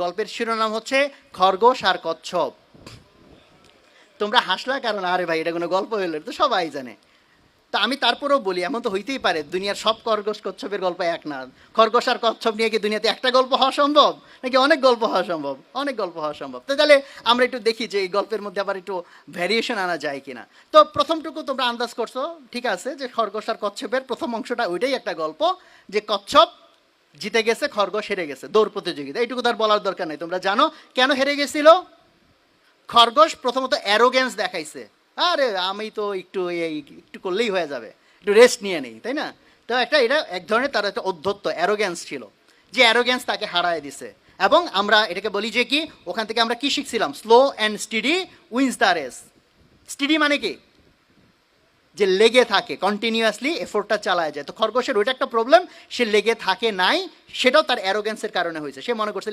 গল্পের শিরোনাম হচ্ছে খরগোশ আর কচ্ছপ। তোমরা হাসলা কারণ আরে ভাই এটা কোনো গল্প হইলো, তো সবাই জানে। তা আমি তারপরেও বলি, এমন তো হইতেই পারে দুনিয়ার সব খরগোশ কচ্ছপের গল্প এক না। খরগোশ আর কচ্ছপ নিয়ে কি দুনিয়াতে একটা গল্প হওয়া সম্ভব, নাকি অনেক গল্প হওয়া সম্ভব? অনেক গল্প হওয়া সম্ভব। তো তাহলে আমরা একটু দেখি যে এই গল্পের মধ্যে আবার একটু ভ্যারিয়েশন আনা যায় কিনা। তো প্রথমটুকু তোমরা আন্দাজ করছো, ঠিক আছে, যে খরগোশ আর কচ্ছপের প্রথম অংশটা ওইটাই একটা গল্প, যে কচ্ছপ জিতে গেছে, খরগোশ হেরে গেছে দৌড় প্রতিযোগিতা। এইটুকু তার বলার দরকার নেই, তোমরা জানো কেন হেরে গেছিল। খরগোশ প্রথমত অ্যারোগেন্স দেখাইছে, আরে আমি তো একটু এই একটু করলেই হয়ে যাবে, একটু রেস্ট নিয়ে নেই, তাই না? তো একটা এটা এক ধরনের তার একটা অধ্যত্ত অ্যারোগেন্স ছিল, যে অ্যারোগেন্স তাকে হারায় দিছে। এবং আমরা এটাকে বলি যে কি, ওখান থেকে আমরা কি শিখছিলাম, slow and steady wins the race. Steady মানে কি, যে লেগে থাকে, কন্টিনিউয়াসলি এফোর্টটা চালায় যায়। তো খরগোশের ওইটা একটা প্রবলেম, সে লেগে থাকে নাই, সেটাও তার অ্যারোগেন্সের কারণে হয়েছে। সে মনে করছে